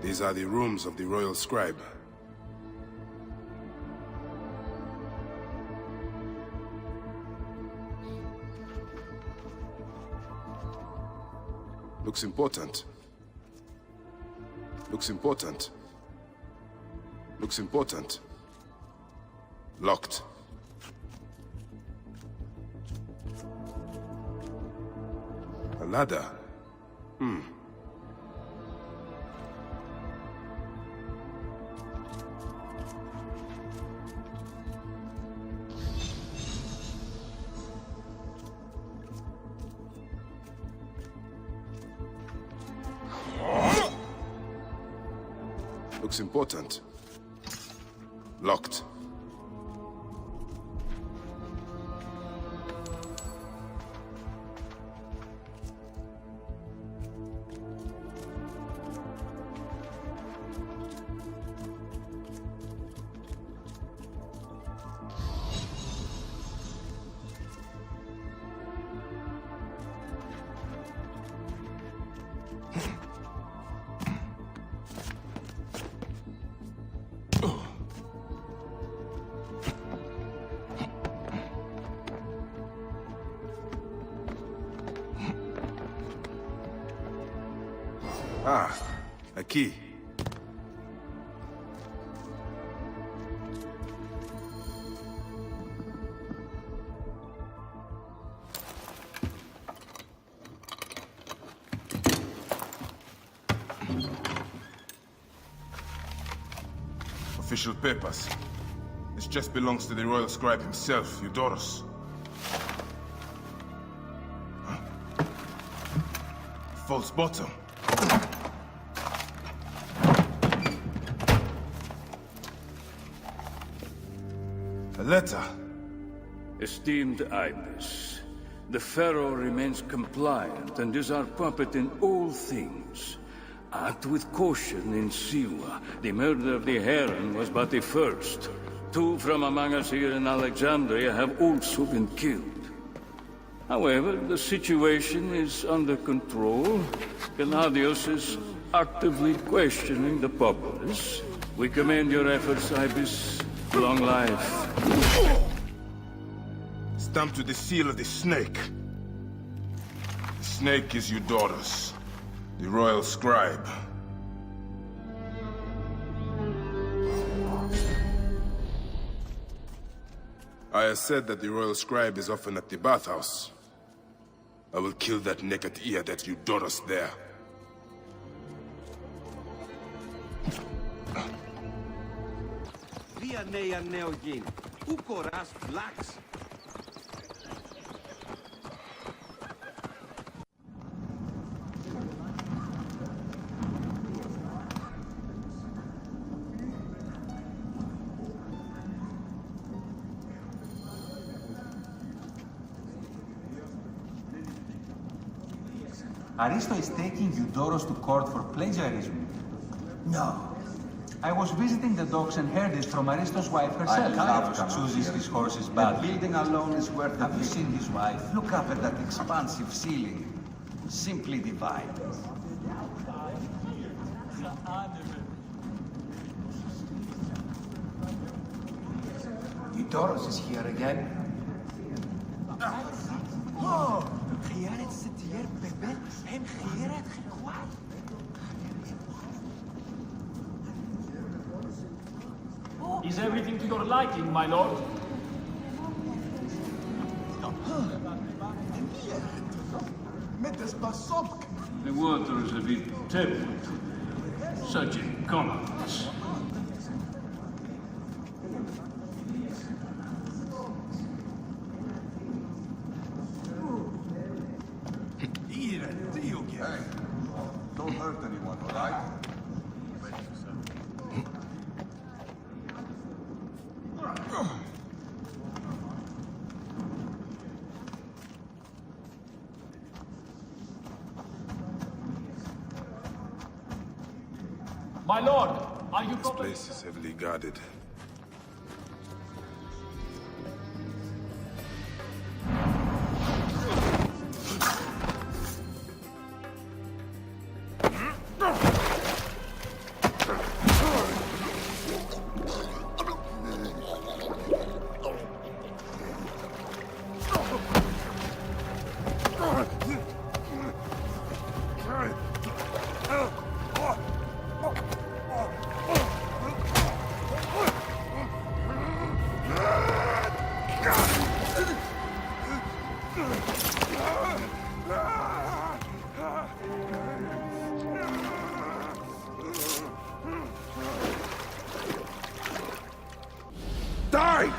These are the rooms of the royal scribe. Looks important. Looks important. Looks important. Locked. A ladder. Looks important. Locked. Ah, a key. Official papers. This chest belongs to the royal scribe himself, Eudoros. Huh? False bottom. A letter. Esteemed Ibis, the Pharaoh remains compliant and is our puppet in all things. Act with caution in Siwa. The murder of the Heron was but the first. 2 from among us here in Alexandria have also been killed. However, the situation is under control. Gennadios is actively questioning the populace. We commend your efforts, Ibis. Long life. Stamped with the seal of the snake. The snake is Eudoros, the royal scribe. I said that the royal scribe is often at the bathhouse. I will kill that naked ear that Eudoros there. Τρία νέα νεογίνη. Πού κοράς φλάξ. Aristo is taking Eudoros to court for plagiarism. No. I was visiting the docks and heard it from Aristo's wife herself. Carlos chooses his horses badly. The building alone is worth it. Have you seen his wife? Look up at that expansive ceiling. Simply divine. Eudoros is here again. Oh! خيانة ستير بيبي هم خيانة خيوان. Is everything to your liking, my lord? The water is a bit tepid. Such incompetence. Hey, don't hurt anyone, all right? My lord, are you This place is heavily guarded. Die!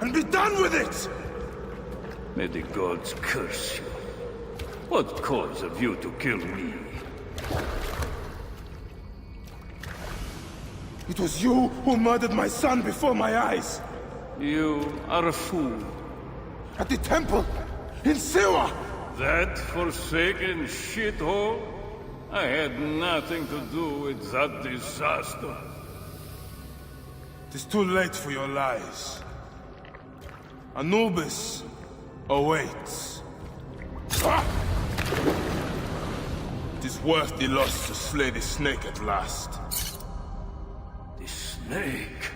And be done with it! May the gods curse you. What cause have you to kill me? It was you who murdered my son before my eyes! You are a fool. At the temple! In Siwa! That forsaken shithole? I had nothing to do with that disaster. It is too late for your lies. Anubis awaits. It is worth the loss to slay the snake at last. The snake.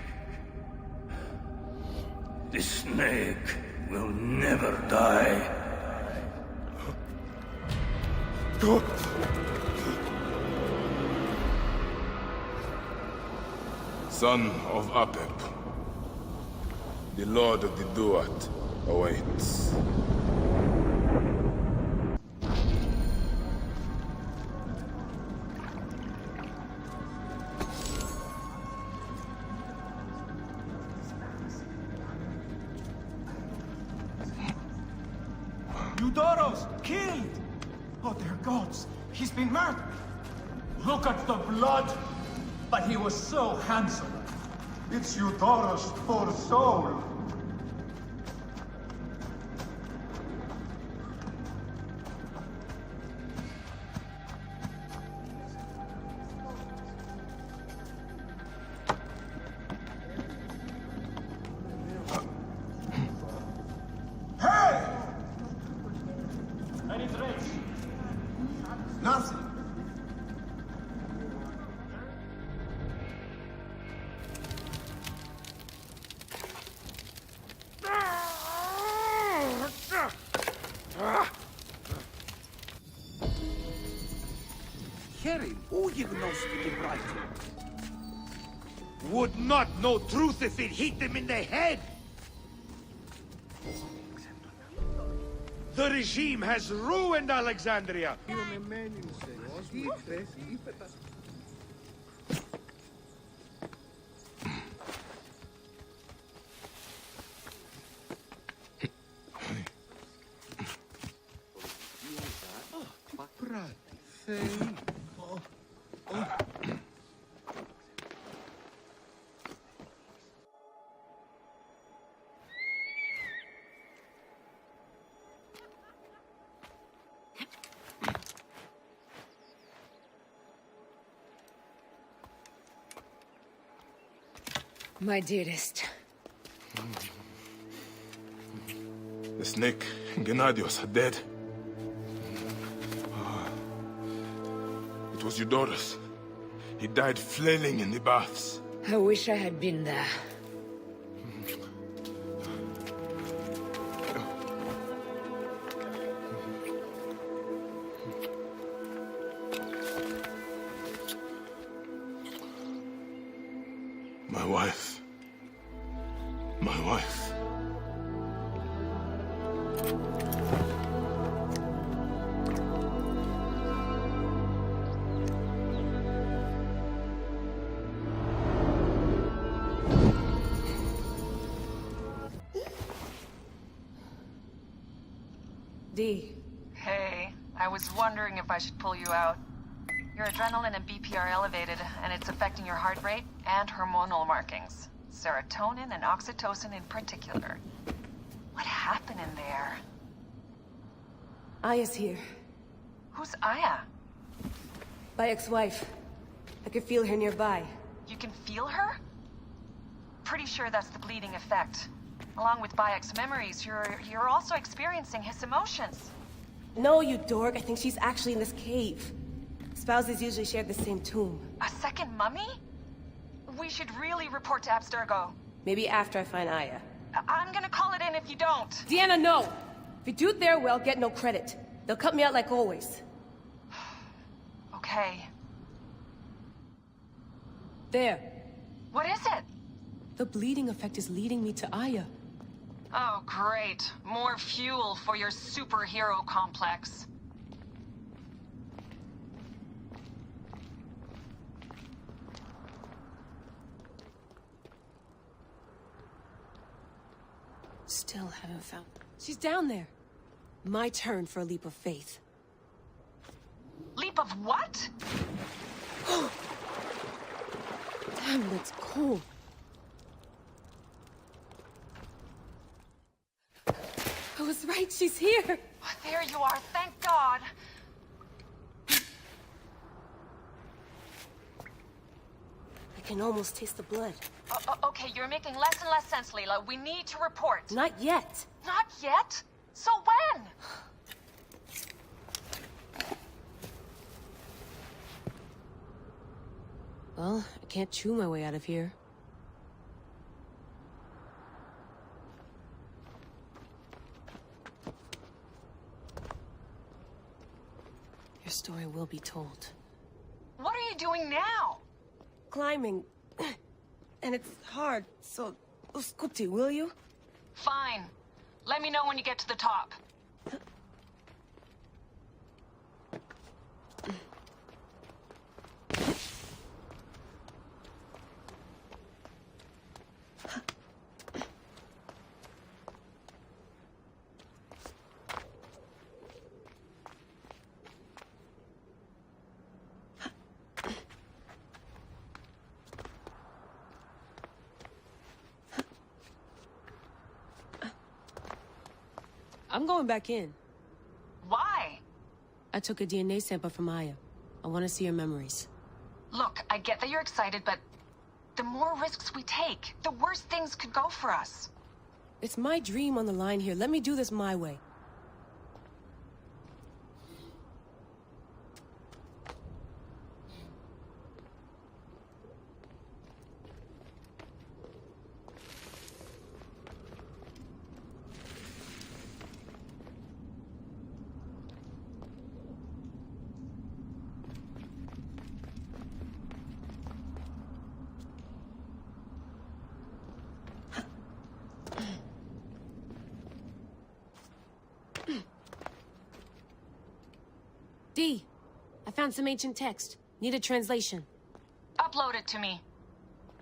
The snake will never die. Son of Apep, the Lord of the Duat awaits. Eudoros, killed! Oh, dear gods, he's been murdered! Look at the blood! But he was so handsome. It's Eudoros, poor soul. Hey! Any trace? Nothing. Would not know truth if it hit them in the head. The regime has ruined Alexandria. My dearest. The snake and Gennadios are dead. It was Eudoros. He died flailing in the baths. I wish I had been there. My wife. My wife. Dee. Hey, I was wondering if I should pull you out. Your adrenaline and BP are elevated, and it's affecting your heart rate and hormonal markings. Serotonin and oxytocin in particular. What happened in there? Aya's here. Who's Aya? Bayek's wife. I could feel her nearby. You can feel her? Pretty sure that's the bleeding effect. Along with Bayek's memories, you're also experiencing his emotions. No, you dork. I think she's actually in this cave. Spouses usually share the same tomb. A second mummy? We should really report to Abstergo. Maybe after I find Aya. I'm gonna call it in if you don't. Deanna, no! If you do it there, well, get no credit. They'll cut me out like always. Okay. There. What is it? The bleeding effect is leading me to Aya. Oh, great. More fuel for your superhero complex. Still haven't found... She's down there. My turn for a leap of faith. Leap of what? Damn, that's cold. I was right, she's here! Oh, there you are, thank God. I can almost taste the blood. Okay, you're making less and less sense, Leila. We need to report. Not yet. Not yet? So when? Well, I can't chew my way out of here. Your story will be told. What are you doing now? Climbing. And it's hard, so... Scuti, will you? Fine. Let me know when you get to the top. I'm going back in. Why? I took a DNA sample from Aya. I want to see her memories. Look, I get that you're excited, but the more risks we take, the worse things could go for us. It's my dream on the line here. Let me do this my way. D, I found some ancient text. Need a translation. Upload it to me.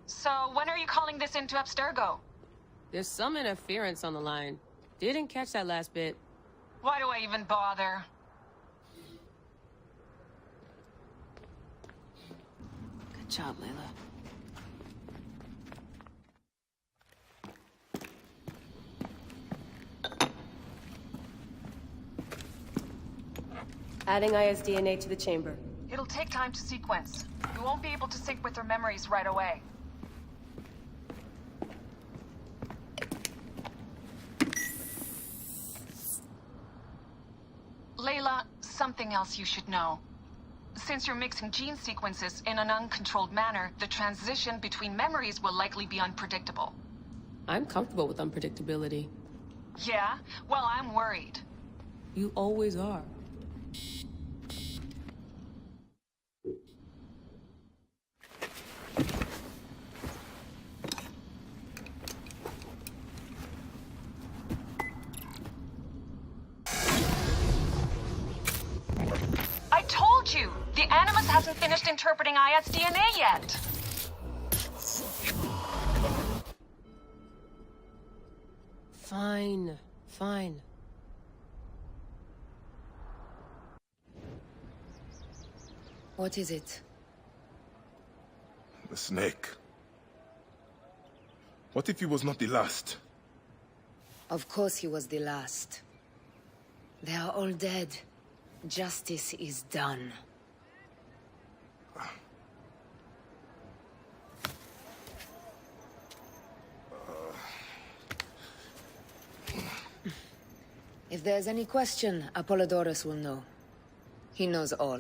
So, when are you calling this into Abstergo? There's some interference on the line. Didn't catch that last bit. Why do I even bother? Good job, Layla. Adding Aya's DNA to the chamber. It'll take time to sequence. You won't be able to sync with her memories right away. Layla, something else you should know. Since you're mixing gene sequences in an uncontrolled manner, the transition between memories will likely be unpredictable. I'm comfortable with unpredictability. Yeah? Well, I'm worried. You always are. I told you! The Animus hasn't finished interpreting Aya's DNA yet! Fine. Fine. What is it? The snake. What if he was not the last? Of course he was the last. They are all dead. Justice is done. If there's any question, Apollodorus will know. He knows all.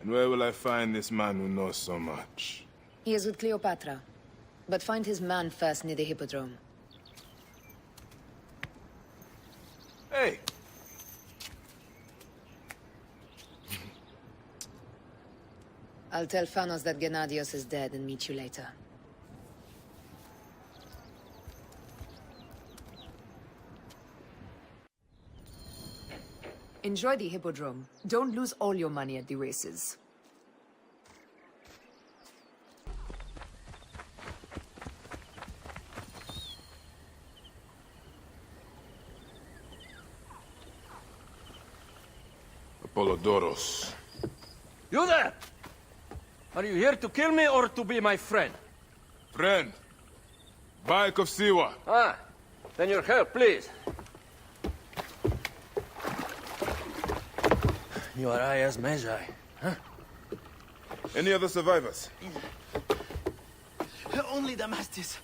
And where will I find this man who knows so much? He is with Cleopatra. But find his man first near the Hippodrome. Hey! I'll tell Phanos that Gennadios is dead and meet you later. Enjoy the Hippodrome. Don't lose all your money at the races. Apollodoros. You there! Are you here to kill me or to be my friend? Friend. Bayek of Siwa. Ah, then your help, please. You are Aya's Medjay, huh? Any other survivors? Only Damastis.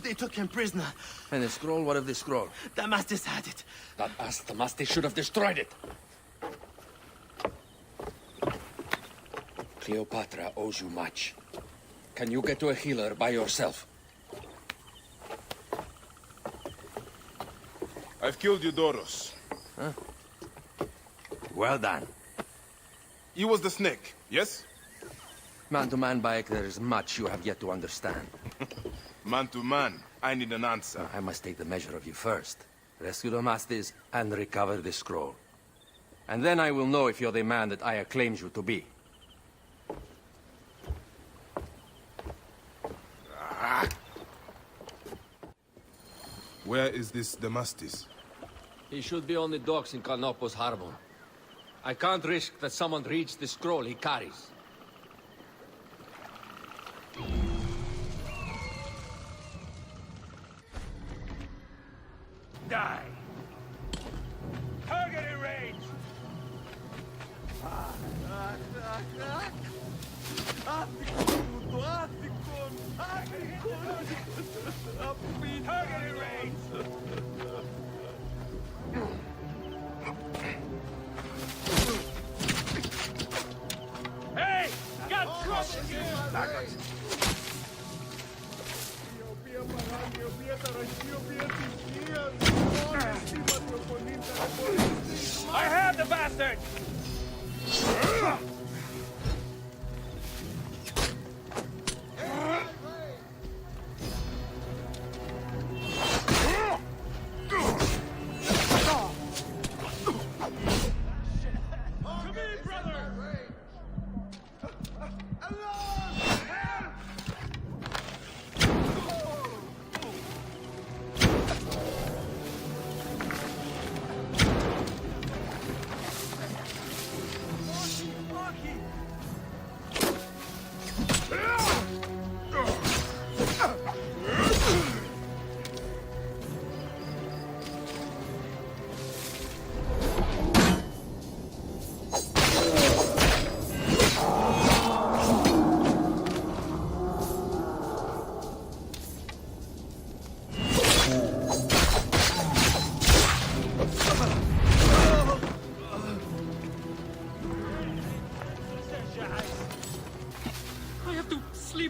They took him prisoner. And the scroll? What of the scroll? Damastis had it. That ass Damastis should have destroyed it. Cleopatra owes you much. Can you get to a healer by yourself? I've killed Eudoros. Huh? Well done. He was the snake, yes? Man to man, Bayek, there is much you have yet to understand. Man to man, I need an answer. I must take the measure of you first. Rescue Damastis and recover the scroll. And then I will know if you're the man that Aya claims you to be. Where is this Damastis? He should be on the docks in Canopus Harbor. I can't risk that someone reads the scroll he carries. Die! Target in range! Target in range! Hey! Got trouble here! I have the bastard!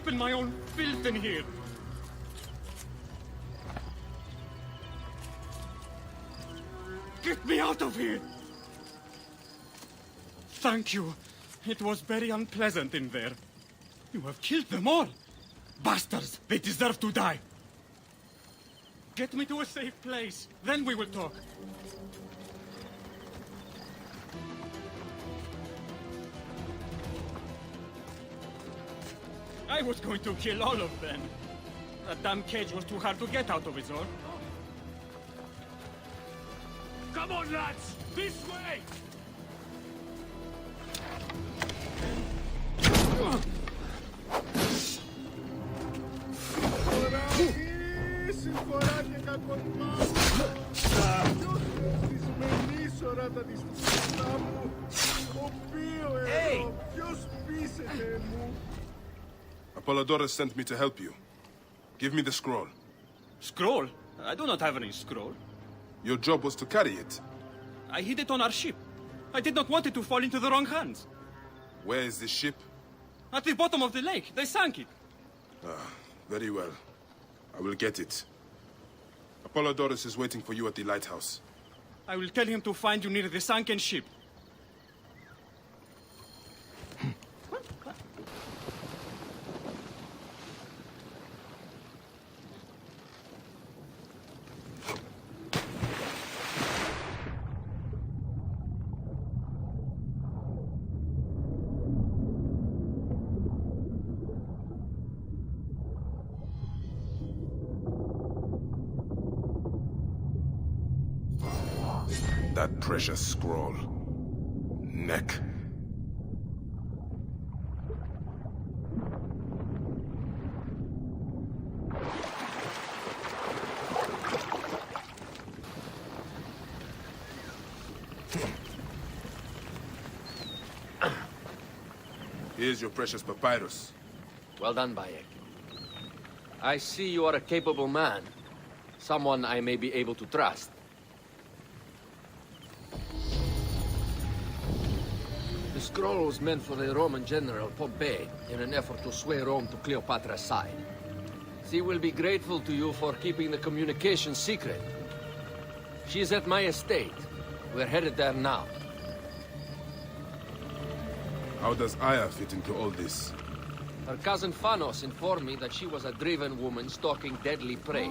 In my own filth in here. Get me out of here! Thank you. It was very unpleasant in there. You have killed them all. Bastards, they deserve to die. Get me to a safe place, then we will talk. I was going to kill all of them. That damn cage was too hard to get out of, is all. Come on, lads! This way! Hey! Apollodorus sent me to help you. Give me the scroll. Scroll? I do not have any scroll. Your job was to carry it. I hid it on our ship. I did not want it to fall into the wrong hands. Where is the ship? At the bottom of the lake. They sank it. Ah, very well. I will get it. Apollodorus is waiting for you at the lighthouse. I will tell him to find you near the sunken ship. That precious scroll. Neck. Here's your precious papyrus. Well done, Bayek. I see you are a capable man. Someone I may be able to trust. The scroll was meant for the Roman general Pompey in an effort to sway Rome to Cleopatra's side. She will be grateful to you for keeping the communication secret. She is at my estate. We're headed there now. How does Aya fit into all this? Her cousin Phanos informed me that she was a driven woman stalking deadly prey.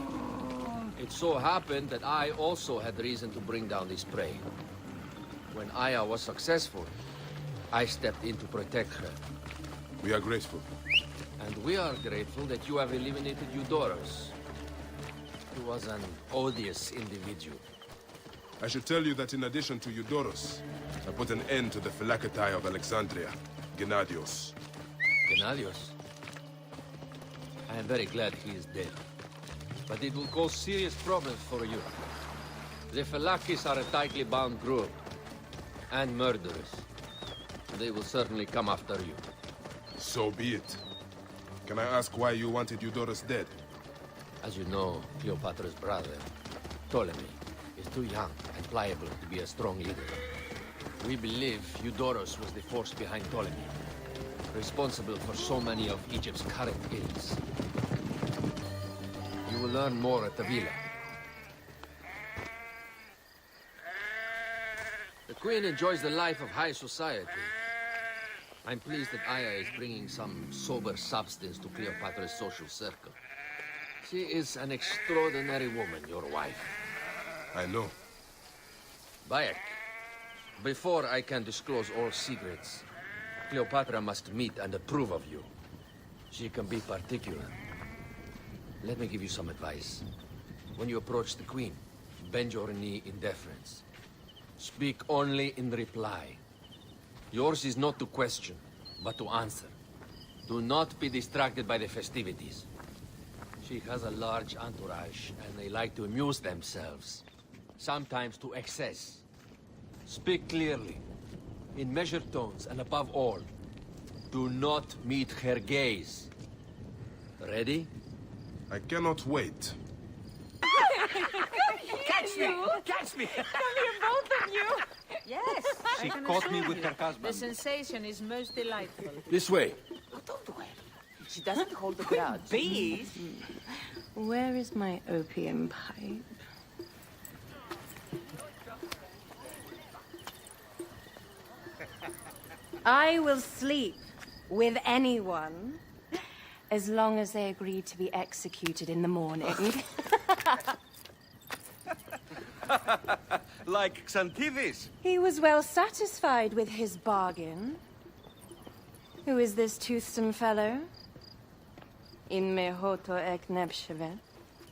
It so happened that I also had reason to bring down this prey. When Aya was successful, I stepped in to protect her. We are grateful. And we are grateful that you have eliminated Eudorus. He was an odious individual. I should tell you that in addition to Eudorus, I put an end to the Phylacetae of Alexandria, Gennadios. Gennadios? I am very glad he is dead. But it will cause serious problems for you. The Phylakis are a tightly bound group. And murderers. They will certainly come after you. So be it. Can I ask why you wanted Eudorus dead? As you know, Cleopatra's brother, Ptolemy, is too young and pliable to be a strong leader. We believe Eudorus was the force behind Ptolemy, responsible for so many of Egypt's current ills. You will learn more at the villa. The Queen enjoys the life of high society. I'm pleased that Aya is bringing some sober substance to Cleopatra's social circle. She is an extraordinary woman, your wife. I know. Bayek, before I can disclose all secrets, Cleopatra must meet and approve of you. She can be particular. Let me give you some advice. When you approach the Queen, bend your knee in deference. Speak only in reply. Yours is not to question, but to answer. Do not be distracted by the festivities. She has a large entourage, and they like to amuse themselves. Sometimes to excess. Speak clearly, in measured tones, and above all, do not meet her gaze. Ready? I cannot wait. Catch me! Catch me! Come here, both of you! Yes, She caught me with her husband. The sensation is most delightful. This way. Don't worry. She doesn't hold a grudge. Bees? Where is my opium pipe? I will sleep with anyone as long as they agree to be executed in the morning. Like Xanthides. He was well satisfied with his bargain. Who is this toothsome fellow? In mehoto ek nebshevet.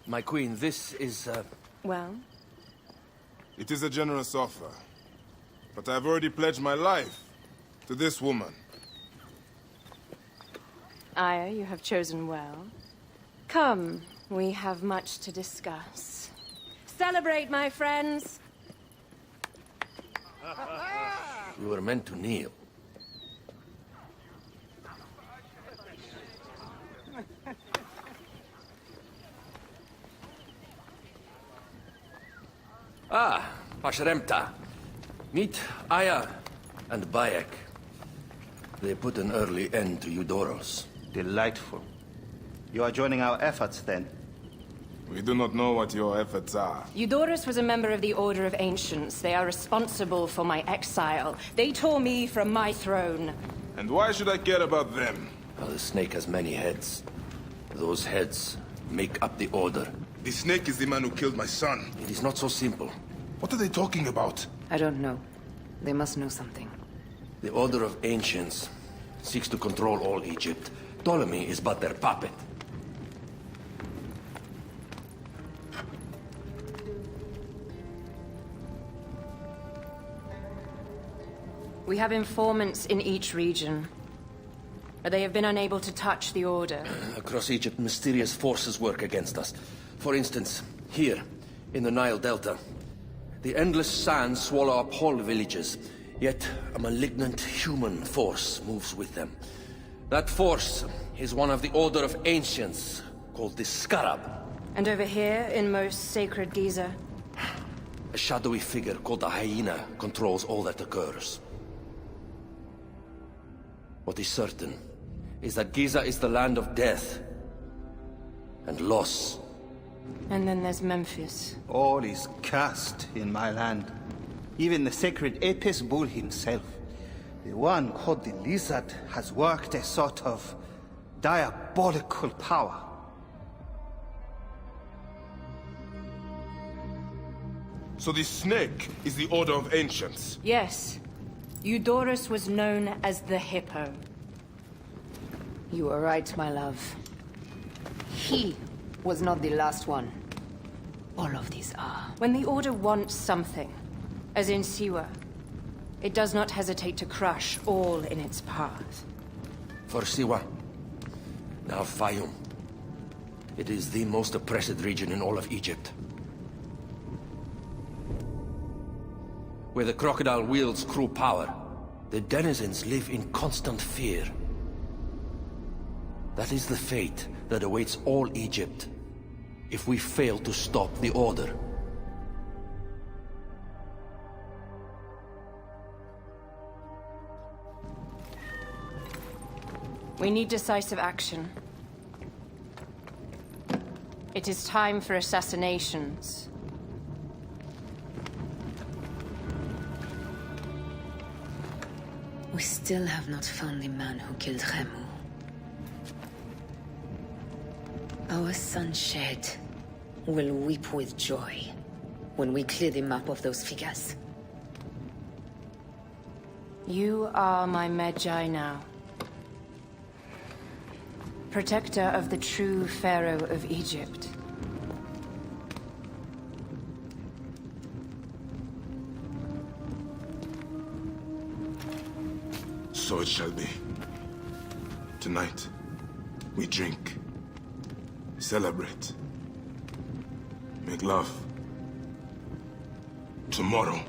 My queen, this is, Well? It is a generous offer. But I've already pledged my life to this woman. Aya, you have chosen well. Come, we have much to discuss. Celebrate, my friends! we were meant to kneel. Ah, Pashremta. Meet Aya and Bayek. They put an early end to Eudoros. Delightful. You are joining our efforts, then? We do not know what your efforts are. Eudoros was a member of the Order of Ancients. They are responsible for my exile. They tore me from my throne. And why should I care about them? Well, the snake has many heads. Those heads make up the Order. The snake is the man who killed my son. It is not so simple. What are they talking about? I don't know. They must know something. The Order of Ancients seeks to control all Egypt. Ptolemy is but their puppet. We have informants in each region, but they have been unable to touch the Order. Across Egypt, mysterious forces work against us. For instance, here, in the Nile Delta, the endless sands swallow up whole villages, yet a malignant human force moves with them. That force is one of the Order of Ancients, called the Scarab. And over here, in most sacred Giza? A shadowy figure called the Hyena controls all that occurs. What is certain is that Giza is the land of death and loss. And then there's Memphis. All is cursed in my land. Even the sacred Apis bull himself. The one called the Lizard has worked a sort of diabolical power. So the snake is the Order of Ancients? Yes. Eudoros was known as the Hippo. You are right, my love. He was not the last one. All of these are. When the Order wants something, as in Siwa, it does not hesitate to crush all in its path. For Siwa, now Fayum. It is the most oppressed region in all of Egypt. Where the crocodile wields cruel power, the denizens live in constant fear. That is the fate that awaits all Egypt if we fail to stop the Order. We need decisive action. It is time for assassinations. We still have not found the man who killed Remu. Our son Shed will weep with joy when we clear the map of those figures. You are my Medjay now. Protector of the true Pharaoh of Egypt. So it shall be. Tonight, we drink, celebrate, make love. Tomorrow,